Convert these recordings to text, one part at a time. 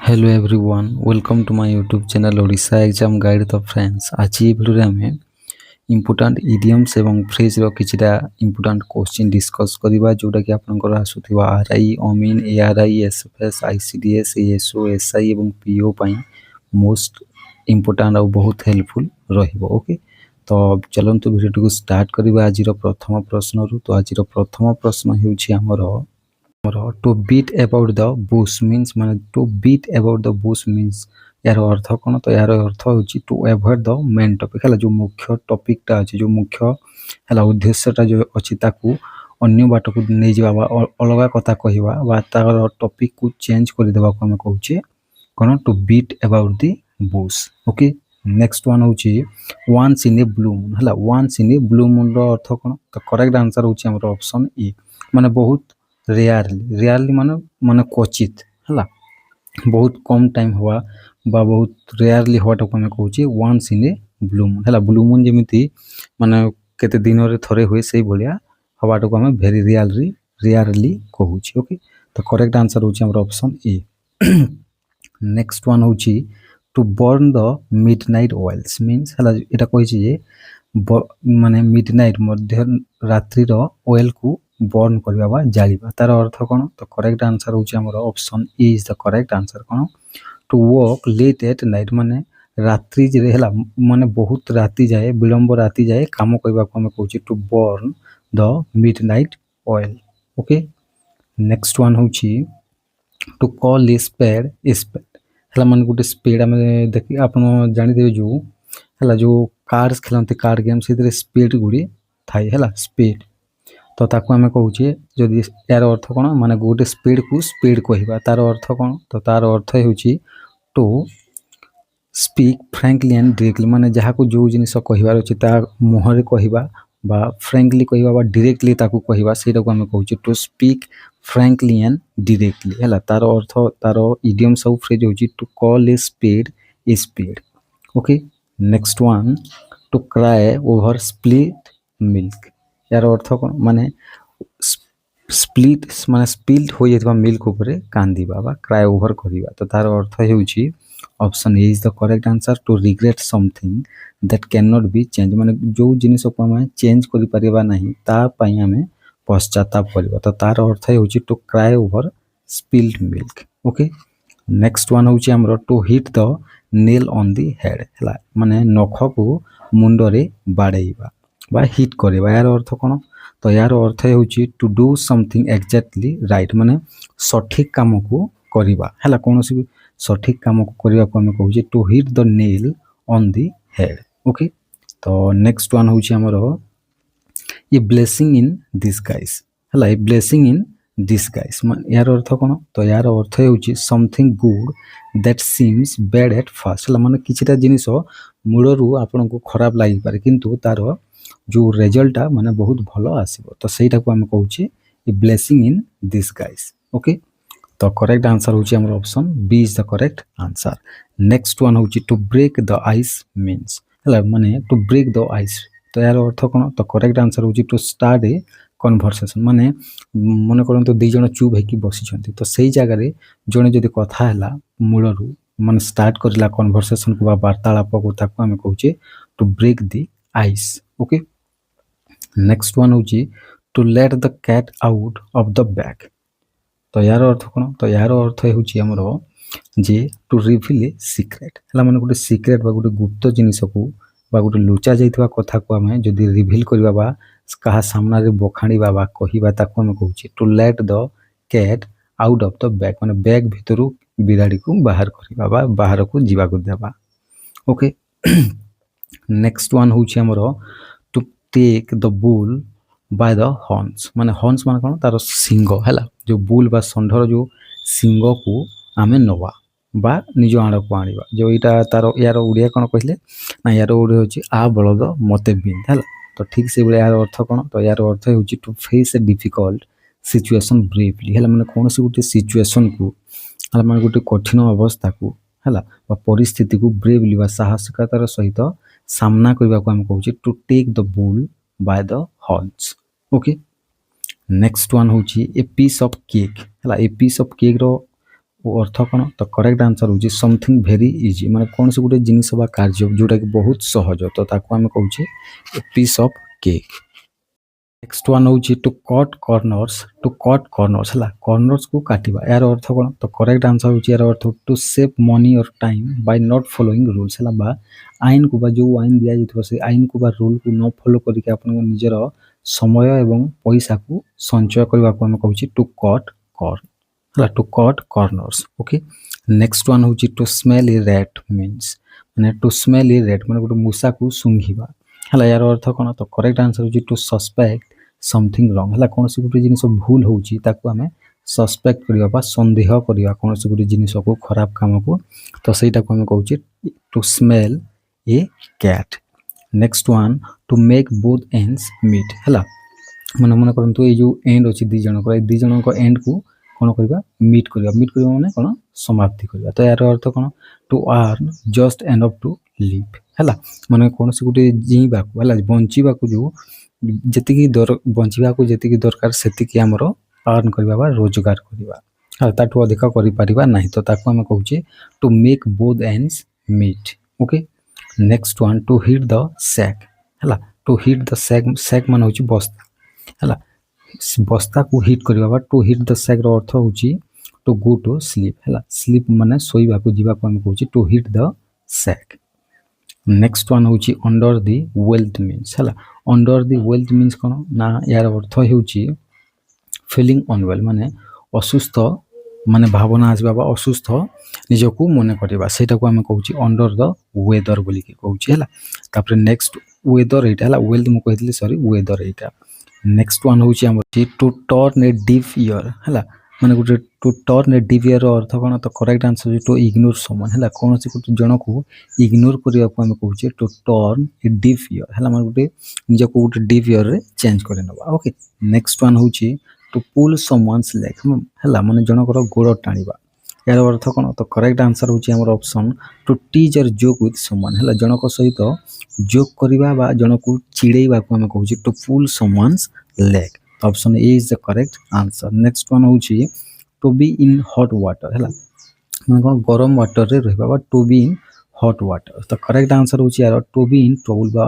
Hello everyone welcome to my YouTube channel Odisha exam guide तो friends आज ये video में इंपोर्टेंट इडियम्स एवं फ्रेज रो किछिटा इंपोर्टेंट क्वेश्चन डिस्कस करबा जोटा कि आपनकर आसुथिबा आरआई अमीन ARI SFS ICDS ASO SI एवं पीओ पई मोस्ट इंपोर्टेंट और बहुत हेल्पफुल रहिबो। ओके तो चलंतु वीडियो को स्टार्ट करबा। आज प्रथम प्रश्न रु तो आज प्रथम प्रश्न हेउछि हमर to beat about the bush means माने to beat about the bush means यार अर्थ कौन तो यार अर्थ होची to avoid the main topic है जो मुख्य टॉपिक टा अछि जो मुख्य है उद्देश्यटा जो अछि ताकू अन्य बाट को नै जबा अलगा कथा कहिबा बा तार टॉपिक को चेंज कर देबा को हम कहूचे कोन to beat about the bush. Okay next one होची once in a blue moon हला once in a blue moon रो अर्थ कोन तो करेक्ट आंसर होची हमर ऑप्शन ए माने बहुत रेयरली माने माने क्वचित हला बहुत कम टाइम हुआ बा बहुत रेयरली हुआटा को हमें कहूची once in a blue moon हला ब्लू मून जेमिति माने केते दिन रे थरे होय सेही बोलिया हवाटा को हमें वेरी रेयरली कहूची। ओके तो करेक्ट आंसर होची हमर ऑप्शन ए। नेक्स्ट वन होची to burn the midnight oils means हला एटा कहिची जे माने मिडनाइट मध्य रात्रि रो ऑयल को बर्न करबा बा जालिबा तार अर्थ कोन तो करेक्ट आंसर होची हमर option A is the correct answer कोन to walk late at night माने रात्रि जे हला माने बहुत राति जाए विलंब राति जाए काम करबा को हम कहूची to burn the midnight oil. Okay next one होची टू कॉल ए स्पेड हला माने गुटे स्पेड हम देखि आपन जानि देबे जो हला जो कार्ड्स खेलंते कार्ड गेम से स्पेड गुडी थाई हला स्पेड तो ताकू हमें कहूचे जदि यार अर्थ कोन माने गोटे स्पीड को स्पीड कहबा तार अर्थ कोन तो तार अर्थ हेउची to speak frankly and directly माने जहा को जो जिनिस कहबार अछि ता मुहरे कहबा बा फ्रैंकली कहबा बा डायरेक्टली ताकू कहबा सेटा को हमें कहूचे to speak frankly and directly हला तार अर्थ तार इडियम सब फ्रेज होची to call a spade a spade. Okay next one to cry over split milk यार अर्थ कोन माने स्प्लिट माने स्पिल्ड हो जेतबा मिल्क ऊपर कांदीबा बा क्राई ओवर करिबा तो तार अर्थ हेउची option A is the correct answer to regret something that can not be change माने जो जिनिस को हम चेंज करि परिबा नहीं ता पई हमें पश्चाताप करबा तो तार अर्थ हेउची to cry over spilled milk. Okay next one होची हमरो to hit the nail on the head हला माने नख को मुंड रे बाडेइबा बा हिट करबा यार अर्थ कोन तो यार अर्थ हेउची to do something exactly right माने सठिक काम को करबा हला कोनोसी सठिक काम को करबा को हम कहूची to hit the nail on the head. Okay तो नेक्स्ट वन होची हमरो ए ब्लेसिंग इन डिसगाइज हला ए ब्लेसिंग इन डिसगाइज यार अर्थ कोन तो यार अर्थ हेउची something good that seems bad at first हला माने किछिटा जिनिस मूलरू आपन को खराब लागि पारे किंतु तार जो रिजल्ट माने बहुत भलो आसीबो तो सेटा को हम कहूची a blessing in disguise. Okay तो करेक्ट आंसर होची हमर option B is the correct answer. Next one होची to break the ice means हला माने टू ब्रेक द आइस तो यार अर्थ कोन तो करेक्ट आंसर होची टू स्टार्ट ए कन्वर्सेशन माने मने करन तो दि जण चुप हेकी बसी छथि तो सेही जगह रे जणे जदी कथा हला मूलरू माने स्टार्ट करला कन्वर्सेशन को बा वार्तालाप को ताको हम कहूचे to break the ice. Okay next one होची to let the cat out of the bag तो यार अर्थ कोन तो यार अर्थ होची हमरो जे टू रिवील ए सीक्रेट हला माने गुटे सीक्रेट बा गुटे गुप्त जिनिस को बा गुटे लुचा जाइतबा कथा को हम जदी रिवील करबा बा कहा सामना रे बखाणी बाबा कहिबा ताको हम कहूची to let the cat out of the bag माने बैग भितरु बिराडी को बाहर करबा बा बाहर को जीवा को देबा। ओके नेक्स्ट वन होची हमरो to take the bull by the horns माने हॉर्न्स माने कोन तार सिंग हला जो बुल बा संढर जो सिंग को आमे नवा बा निज आड़ को आनिबा जो इटा तार यार उड़िया कोन कहिले ना यार उड़े होची आ बळद मते बिन हला तो ठीक से यार अर्थ कोन तो यार अर्थ होची to face a difficult situation bravely हला माने कोनोसी गुटे सिचुएशन को हला माने गुटे कठिन अवस्था को हला बा परिस्थिति को ब्रेवली बा साहसिकतार सहित सामना करबा को हम कहूची to take the bull by the horns. Okay next one होची ए पीस ऑफ केक हला ए पीस ऑफ केक रो अर्थ कौन तो करेक्ट आंसर होची समथिंग वेरी इजी माने कौन से गुटे जिनिस बा कार्य जोटा कि बहुत सहज तो ताको आमे कहूचे a piece of cake. Next one होची टू कट कॉर्नर्स हला कॉर्नर्स को काटिबा यार अर्थ कोन तो करेक्ट आंसर होची यार अर्थ टू सेव मनी और time by not following rules हला बा आईन को बा जो आईन दिया जितबो से आईन को बा रूल को न फॉलो करी के अपन निजर समय एवं पैसा को संचय करबा को हम कहूची टू कट कॉर्न हला to cut corners okay. Next one होची to smell a rat means माने टू स्मेल ए रैट माने गुटे मूसा को सुंघिबा हला यार अर्थ कोन तो करेक्ट आंसर होची टू सस्पेक्ट समथिंग रॉन्ग हला कौन सी गुटे जिनिस भूल होची ताको हमें सस्पेक्ट करिया बा संदेह करिया कौन सी गुटे जिनिस को खराब काम को तो सेटा को हमें कहूची to smell a cat. Next one to make both ends meet हला मन मन करंतु ए जो एंड अछि दी जण को एंड को कोन करबा मीट करबा माने कोन समाप्ति करबा तो यार अर्थ कोन to earn just enough to live हला माने कौन सी गुटे जीवा को हला बंचीबा को जो जतिकी बंचीबा को जतिकी दरकार सेतिकी हमरो अर्न करबा बा रोजगार करबा हा ताठू अधिक करि परिबा नाही तो ताको हम कहूचे to make both ends meet okay. Next one to hit the sack हला टू हिट द सैक मान होची बस्ता हला बस्ता को हिट करबा बा टू हिट द सैक रो अर्थ होची टू गो टू स्लीप हला स्लीप माने सोइबा को जीवा को हम कहूची to hit the sack. Next one होची अंडर द वेल्थ मीन्स हला अंडर द वेल्थ मीन्स कोन ना यार अर्थ होची फीलिंग अनवेल माने असुस्थ माने भावना आसबा बा असुस्थ निजको मने करबा सेटा को हम कहूची अंडर द वेदर बोली के कहूची हला तापर नेक्स्ट वेदर एटा हला वेल्थ मु कहतली सॉरी वेदर एटा। नेक्स्ट वन होची हम to turn a deaf ear हला माने गुटे to turn a deaf ear अर्थ कोन तो correct answer to ignore someone हला कोन से गुटे जण को इग्नोर करिया को हम कहूचे to turn a deaf ear हला माने गुटे निजको गुटे डीफ ईयर रे चेंज करे नबा ओके। नेक्स्ट वन होची टू पुल समवन्स लेग हला माने जणकर गोड़ टाणीबा यार अर्थ कोन तो करेक्ट आंसर होची हमर ऑप्शन टू टीच और जोक विथ समवन हला जणक सहित जोक करिबा बा जणको चिड़ेइबा को हम कहूची to pull someone's leg option A is the correct answer. Next one होची to be in hot water हला माने कोन गरम वाटर रे रहबा बा to be in hot water तो करेक्ट आंसर होची यार टू बी इन ट्रबल बा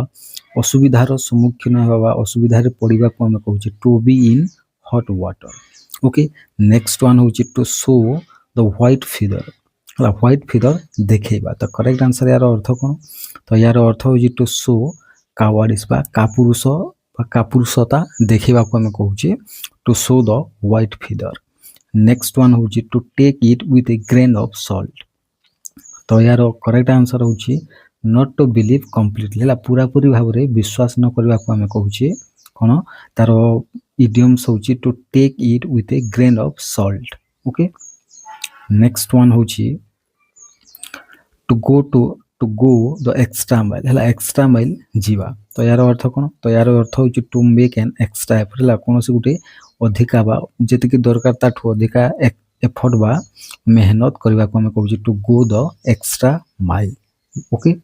असुविधार सम्मुखीन होबा असुविधार पड़िबा को हम कहूची to be in hot water okay. Next one होची to show the white feather हला व्हाइट फिदर देखेबा तो करेक्ट आंसर यार अर्थ कोन तो यार अर्थ होची टू शो कावार्डिस बा कापुरुष बा कापुरुषता देखेबा को हम कहूची to show the white feather. Next one होची to take it with a grain of salt तो यार करेक्ट आंसर होची नॉट टू बिलीव कंप्लीटली हला पूरा पूरी भाव रे विश्वास न करबा को हम कहूची कोन तारो इडियम्स होची to take it with a grain of salt okay. Next one होची to go the extra mile हला एक्स्ट्रा माइल जीवा तो यार अर्थ कोन तो यार अर्थ होची to make an extra effort हला कोन से गुटे अधिका बा जतिकी दरकार ताठो अधिका एफर्ट बा मेहनत करबा को हम कहूची to go the extra mile okay.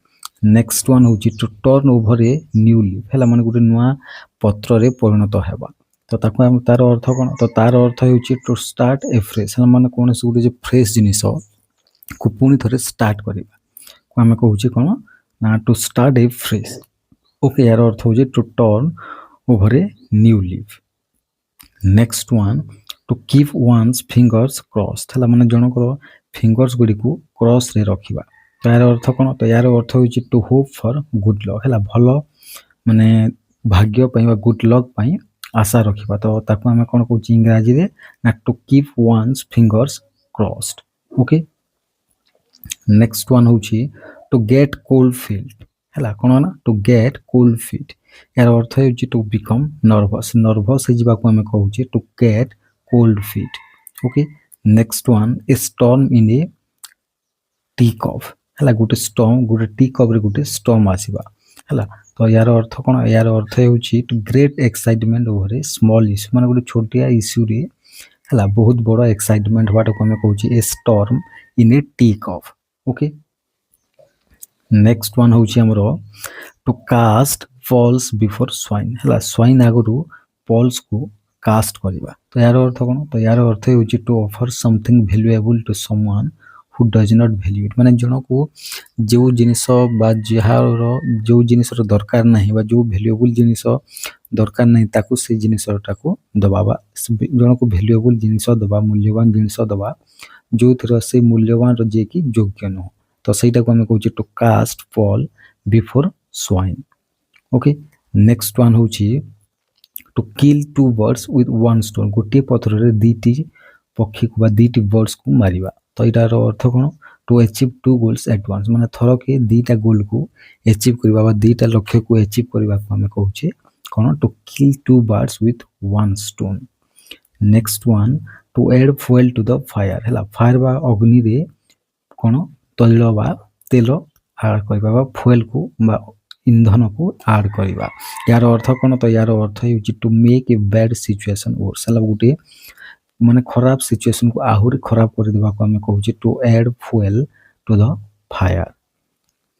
Next one होची to turn over a new leaf हला माने गुटे नुआ पत्र रे परिणत हेबा तो ताको हम तार अर्थ कोन तो तार अर्थ होची टू स्टार्ट ए फ्रेश हला माने कोन से गुटे जे फ्रेश जिनिस को पुनी थरे स्टार्ट करबा को हम कहूची कोन ना to start a fresh okay यार अर्थ होची to turn over a new leaf. Next one to keep one's fingers crossed हला माने जणकर फिंगर्स गुडी को क्रॉस रे रखिबा तो यार अर्थ कोन तो यार अर्थ होची to hope for good luck हला भलो माने भाग्य पई बा गुड लक पई आशा रखिबा तो ताको हम कोन कहूची इंग्रजी रे ना to keep one's fingers crossed okay. Next one होची टू गेट कोल्ड फीट हला कोन ना टू गेट कोल्ड फीट यार अर्थ होची टू बिकम नर्वस जिबा को हम कहूची to get cold feet okay. Next one a storm in a tea cup हला गुटे स्टॉर्म गुटे टी कप रे गुटे स्टॉर्म आसीबा हला तो यार अर्थ कोन यार अर्थ होची to great excitement over a small issue माने गुटे छोटिया इश्यू रे हला बहुत बड़ एक्साइटमेंट बाटा को हम कहूची a storm in a tea cup okay. Next one होची हमरो to cast falls before swine हला स्वाइन आगुरु पॉल्स को କାଷ୍ଟ କରିବା। ତ ୟାର ଅର୍ଥ କ'ଣ? ତ ୟାର ଅର୍ଥ ହେଉଛି to offer something valuable to someone who does not value it. ମାନେ ଜଣକୁ ଯେଉଁ ଜିନିଷ ବା ଯାହାର ଯେଉଁ ଜିନିଷର ଦରକାର ନାହିଁ ବା ଯେଉଁ ଭ୍ୟାଲୁଏବୁଲ୍ ଜିନିଷ ଦରକାର ନାହିଁ ତାକୁ ସେ ଜିନିଷଟାକୁ ଦେବା ବା ଜଣକୁ ଭ୍ୟାଲୁଏବୁଲ୍ ଜିନିଷ ଦେବା, ମୂଲ୍ୟବାନ ଜିନିଷ ଦେବା ଯେଉଁଥିର ସେ ମୂଲ୍ୟବାନର ଯିଏକି ଯୋଗ୍ୟ ନୁହଁ। ତ ସେଇଟାକୁ ଆମେ କହୁଛେ to cast pearl before swine. Okay, next one ହେଉଛି to kill two birds with one stone. ଗୋଟିଏ ପଥରରେ ଦୁଇଟି ପକ୍ଷୀକୁ ବା ଦୁଇଟି ବର୍ଡସକୁ ମାରିବା। ତ ଏଇଟାର ଅର୍ଥ କ'ଣ? To achieve two goals at once, ମାନେ ଥରକେ ଦୁଇଟା ଗୋଲକୁ ଆଚିଭ୍ କରିବା ବା ଦୁଇଟା ଲକ୍ଷ୍ୟକୁ ଆଚିଭ୍ କରିବାକୁ ଆମେ କହୁଛେ କ'ଣ? To kill two birds with one stone. Next one to add fuel to the fire. ହେଲା, ଫାୟାର ବା ଅଗ୍ନିରେ କ'ଣ? ତୈଳ ବା ତେଲ ଆଡ଼ କରିବା ବା ଫୁଏଲ୍କୁ ବା ଇନ୍ଧନକୁ ଆଡ଼ କରିବା। ୟାର ଅର୍ଥ କ'ଣ? ତ ୟାର ଅର୍ଥ ହେଉଛି to make a bad situation worse. ହେଲା, ଗୋଟେ ମାନେ ଖରାପ ସିଚୁଏସନକୁ ଆହୁରି ଖରାପ କରିଦେବାକୁ ଆମେ କହୁଛେ to add fuel to the fire.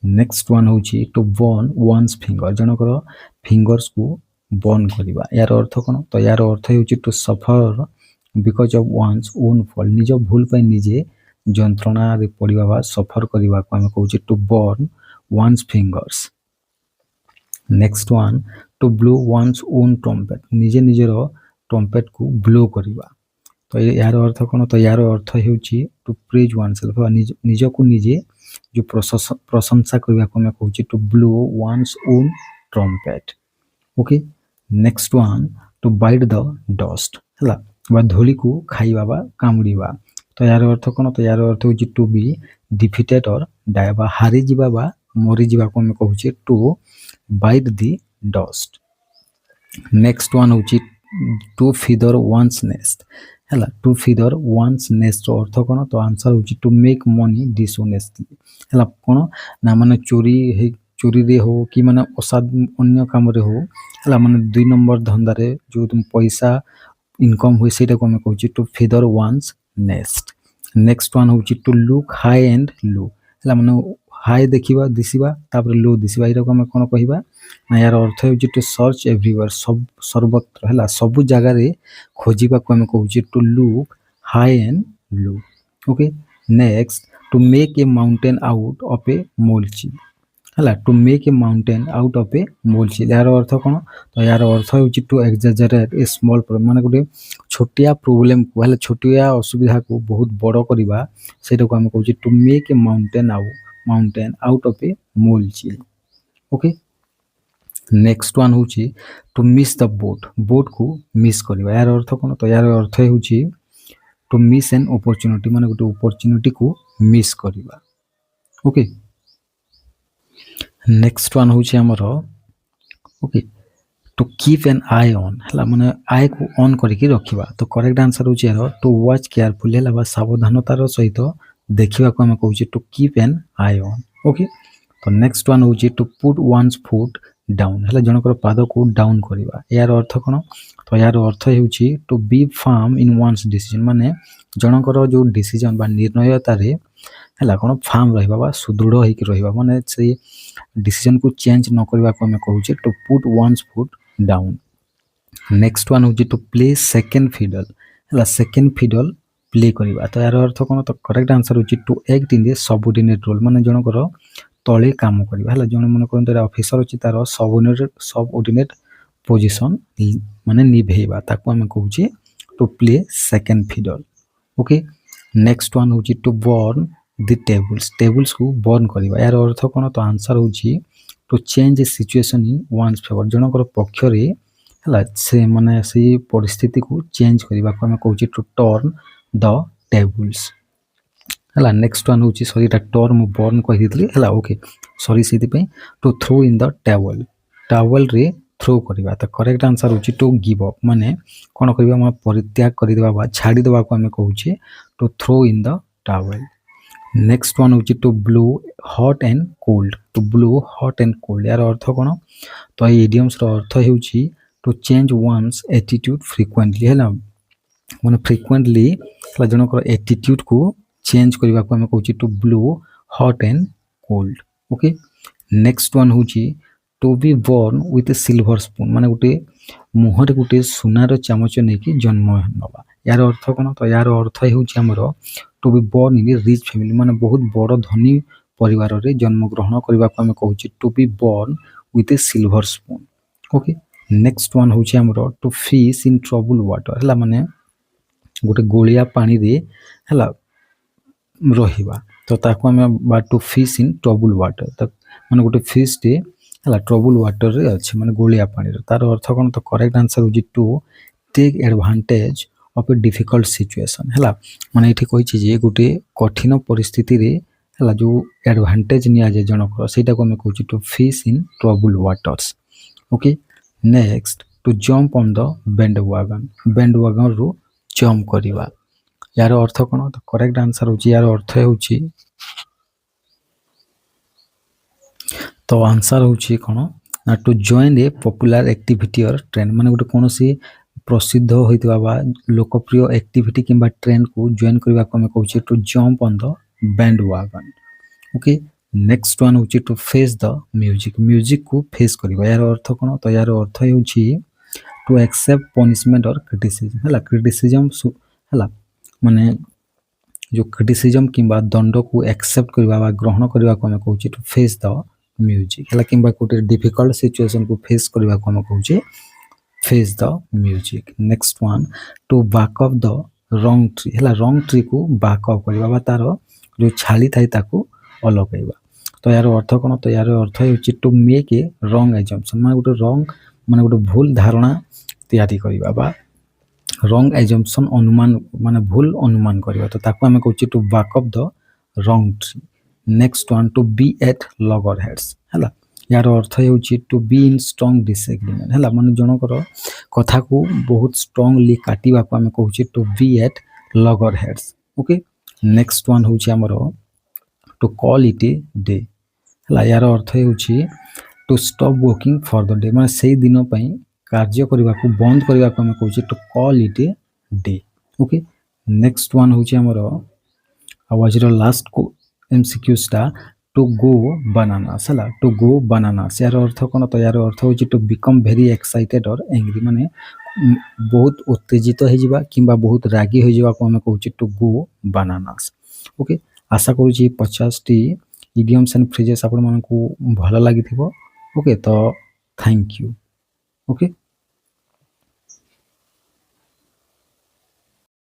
Next one ହେଉଛି ଟୁ ବର୍ନ ୱାନ୍ସ ଫିଙ୍ଗର। ଜଣଙ୍କର ଫିଙ୍ଗର୍ସକୁ ବର୍ନ କରିବା। ୟାର ଅର୍ଥ କ'ଣ? ତ ୟାର ଅର୍ଥ ହେଉଛି to suffer because of one's own fault. ନିଜ ଭୁଲ ପାଇଁ ନିଜେ ଯନ୍ତ୍ରଣାରେ ପଡ଼ିବା ବା ସଫର କରିବାକୁ ଆମେ କହୁଛେ to burn one's fingers. Next one to blow one's own trumpet. ନିଜେ ନିଜର ଟ୍ରମ୍ପେଟ୍କୁ ବ୍ଲୋ କରିବା। ତ ୟାର ଅର୍ଥ କ'ଣ? ତ ୟାର ଅର୍ଥ ହେଉଛି ଟୁ ପ୍ରେଜ୍ ୱାନ୍ ସେଲ୍ଫ ବା ନିଜକୁ ନିଜେ ଯେଉଁ ପ୍ରଶଂସା କରିବାକୁ ଆମେ କହୁଛେ to blow one's own trumpet. Okay, next one to bite the dust. ହେଲା, ବା ଧୂଳିକୁ ଖାଇବା ବା କାମୁଡ଼ିବା। ତ ୟାର ଅର୍ଥ କ'ଣ? ତ ୟାର ଅର୍ଥ ହେଉଛି to B defeated or die, ବା ହାରିଯିବା ବା ମରିଯିବାକୁ ଆମେ କହୁଛେ ଟୁ ବାଇଟ୍ ଦି ଡଷ୍ଟ। ନେକ୍ସଟ ୱାନ୍ ହେଉଛି ଟୁ ଫିଦର ୱାନ୍ସ ନେଷ୍ଟ। ହେଲା, ଟୁ ଫିଦର ୱାନ୍ସ ନେଷ୍ଟର ଅର୍ଥ କ'ଣ? ତ ଆନ୍ସର ହେଉଛି ଟୁ ମେକ୍ ମନି ଡିସଅନେଷ୍ଟଲି। ହେଲା, କ'ଣ ନା ମାନେ ଚୋରିରେ ହଉ କି ମାନେ ଅନ୍ୟ କାମରେ ହଉ, ହେଲା ମାନେ 2 ନମ୍ବର ଧନ୍ଦାରେ ଯେଉଁ ପଇସା ଇନକମ୍ ହୁଏ ସେଇଟାକୁ ଆମେ କହୁଛେ to feather one's nest. Next one ହେଉଛି to look high and low. ହେଲା, ମାନେ ହାଇ ଦେଖିବା ଦିଶିବା ତାପରେ ଲୋ ଦିଶିବା, ଏଇଟାକୁ ଆମେ କ'ଣ କହିବା? ନା ୟାର ଅର୍ଥ ହେଉଛି ଟୁ ସର୍ଚ୍ଚ ଏଭ୍ରିୱେୟାର, ସର୍ବତ୍ର। ହେଲା, ସବୁ ଜାଗାରେ ଖୋଜିବାକୁ ଆମେ କହୁଛେ to look high and low. Okay, next to make a mountain out of a molehill. ହେଲା, to make a mountain out of a molehill. ଏହାର ଅର୍ଥ କ'ଣ? ତ ଏହାର ଅର୍ଥ ହେଉଛି to exaggerate a small problem, ମାନେ ଗୋଟେ ଛୋଟିଆ ପ୍ରୋବ୍ଲେମକୁ, ହେଲେ ଛୋଟିଆ ଅସୁବିଧାକୁ ବହୁତ ବଡ଼ କରିବା, ସେଇଟାକୁ ଆମେ କହୁଛେ to make a mountain out of a molehill. Okay, next one ହେଉଛି ଟୁ ମିସ୍ ଦ ବୋଟ୍। ବୋଟ୍କୁ ମିସ୍ କରିବା। ଏହାର ଅର୍ଥ କ'ଣ? ତ ଏହାର ଅର୍ଥ ହେଉଛି ଟୁ ମିସ୍ ଏନ୍ ଅପରଚ୍ୟୁନିଟି, ମାନେ ଗୋଟେ ଅପରଚ୍ୟୁନିଟିକୁ ମିସ୍ କରିବା। ଓକେ, ନେକ୍ସଟ ୱାନ୍ ହେଉଛି ଆମର okay to keep an eye on. ହେଲା, ମାନେ ଆଇକୁ ଅନ୍ କରିକି ରଖିବା। ତ କରେକ୍ଟ ଆନ୍ସର ହେଉଛି ଏହାର ଟୁ ୱାଚ୍ କେୟାରଫୁଲି। ହେଲା, ବା ସାବଧାନତାର ସହିତ ଦେଖିବାକୁ ଆମେ କହୁଛେ to keep an eye on. Okay, ତ ନେକ୍ସଟ ୱାନ୍ ହେଉଛି to put one's foot down. ହେଲା, ଜଣଙ୍କର ପାଦକୁ ଡାଉନ୍ କରିବା। ଏହାର ଅର୍ଥ କ'ଣ? ତ ଏହାର ଅର୍ଥ ହେଉଛି to be firm in one's decision, ମାନେ ଜଣଙ୍କର ଯେଉଁ ଡିସିଜନ୍ ବା ନିର୍ଣ୍ଣୟତାରେ ହେଲା କ'ଣ ଫାର୍ମ ରହିବା ବା ସୁଦୃଢ଼ ହେଇକି ରହିବା, ମାନେ ସେଇ ଡିସିଜନକୁ ଚେଞ୍ଜ ନ କରିବାକୁ ଆମେ କହୁଛେ to put one's foot down. Next one ହେଉଛି ଟୁ ପ୍ଲେ ସେକେଣ୍ଡ ଫିଡଲ୍। ହେଲା, ସେକେଣ୍ଡ ଫିଡଲ୍ ପ୍ଲେ କରିବା। ତ ଏହାର ଅର୍ଥ କ'ଣ? ତ କରେକ୍ଟ ଆନ୍ସର ହେଉଛି to act in a subordinate role, ମାନେ ଜଣଙ୍କର ତଳେ କାମ କରିବା। ହେଲା, ଜଣେ ମନେ କରନ୍ତୁ ଏଇଟା ଅଫିସର ଅଛି, ତାର ସବଅର୍ଡିନେଟ୍ ପୋଜିସନ୍ ମାନେ ନିଭେଇବା, ତାକୁ ଆମେ କହୁଛେ to play second fiddle. Okay, next one ହେଉଛି ଟୁ ବର୍ନ ଦି ଟେବୁଲ୍ସକୁ ବର୍ନ କରିବା। ଏହାର ଅର୍ଥ କ'ଣ? ତ ଆନ୍ସର ହେଉଛି to change a situation in one's favour. ଜଣଙ୍କର ପକ୍ଷରେ ହେଲା ସେ ମାନେ ସେଇ ପରିସ୍ଥିତିକୁ ଚେଞ୍ଜ କରିବାକୁ ଆମେ କହୁଛେ ଟୁ ଟର୍ନ ଦ ଟେବୁଲ୍ସ। ହେଲା, ନେକ୍ସଟ ୱାନ୍ ହେଉଛି ଏଇଟା ଟର୍ନ ମୁଁ ବର୍ନ କହିଦେଇଥିଲି। ହେଲା, ଓକେ ସରି, ସେଇଥିପାଇଁ to throw in the towel. ଟାୱେଲ୍ରେ ଥ୍ରୋ କରିବା। ତ କରେକ୍ଟ ଆନ୍ସର ହେଉଛି ଟୁ ଗିଭ୍ ଅପ୍, ମାନେ କ'ଣ କରିବା? ଆମେ ପରିତ୍ୟାଗ କରିଦେବା ବା ଛାଡ଼ିଦେବାକୁ ଆମେ କହୁଛେ to throw in the towel. Next one ହେଉଛି to blow hot and cold. To blow hot and cold, ଏହାର ଅର୍ଥ କ'ଣ? ତ ଏଇ ଇଡିୟମ୍ସର ଅର୍ଥ ହେଉଛି to change one's attitude frequently. ହେଲା, ମାନେ ଫ୍ରିକ୍ୱେଣ୍ଟଲି ହେଲା ଜଣଙ୍କର ଆଟିଟ୍ୟୁଡ୍କୁ ଚେଞ୍ଜ କରିବାକୁ ଆମେ କହୁଛେ to blow hot and cold. Okay, next one ହେଉଛି to be born with a silver spoon, ମାନେ ଗୋଟେ मुहर गोटे सुनार चामच नहीं जन्म नवा यार अर्थ कौन तो यार अर्थ होमर to be born in rich family माने बहुत बड़ धनी परिवार रे जन्म ग्रहण करने को आम कहूँ to be born with a silver spoon okay next one हूँ आमर to fish in trouble water है माने गोटे गोलिया पानी रे है रहिबा तो ताको आम बा to fish in trouble water माने गोटे फिश टे है ट्रबल वाटर रे अच्छे माने गोलिया पानी रे तार अर्थ कौन तो करेक्ट आंसर हूँ to take advantage of a difficult situation है माने ये कही जे गोटे कठिन परिस्थिति रे है जो एडवांटेज निया जाए जनकर सेटा को आम कहूँ to fish in trouble waters okay next to jump on the bandwagon रु जंप करवा यार अर्थ कौन तो करेक्ट आंसर हूँ यार अर्थ हूँ तो आंसर हूँ कौन ना to join a popular activity और ट्रेंड माने गोटे कौन सी प्रसिद्ध होइतबा बा लोकप्रिय एक्टिविटी किंबा ट्रेंड को जॉइन करबा को हम कहूँ to jump on the bandwagon okay next one हूँ टू फेस द म्यूजिक को फेस करबा यार अर्थ कौन तो यार अर्थ हूँ टू एक्सेप्ट पनिशमेंट और क्रिटिसिज्म है क्रिटिसिज्म है माने जो क्रिटिसिज्म किंबा दंड को एक्सेप्ट करबा ग्रहण करबा को हम कहूँ टू फेस द म्यूजिक है किंबा गोटे डिफिकल्ट सिचुएशन को फेस करबा को हम कहूँ face the music next one to bark up the wrong tree है रंग ट्री को बैक अप करबा तार जो छाली थाई ताको अलगाइबा तो यार अर्थ कौन तो यार अर्थ हूँ टू मेक ए रंग एजम्पशन माने गोटे रंग माने गोटे भूल धारणा तैयारी करबा बा रंग एजम्पशन अनुमान माने भूल अनुमान करबा तो ताको हम कहूँ to bark up the wrong tree next one to be at loggerheads है यार अर्थ हूँ to be in strong disagreement है माने जनकर कथा को बहुत स्ट्रंगली काटिबा को हम कहूँ to be at loggerheads okay next one हूँ आमर to call it a day है यार अर्थ हूँ to stop working for the day माने से दिन कार्य करने को बंद करने को हम कहूँ to call it a day okay next one हूँ आमर आज लास्ट को एमसीक्यूटा टू गो बनानास है टू गो बनानास यार अर्थ कौन तो यार अर्थ हूँ टू बिकम वेरी एक्साइटेड और एंग्री माने बहुत उत्तेजित हो किंबा बहुत रागी हो जावा को हम कहूँ टू गो बनानास ओके आशा करुँची 50 टी इडियम्स एंड फ्रेजेस आपण मानकू भल लगी ओके तो थैंक यू ओके।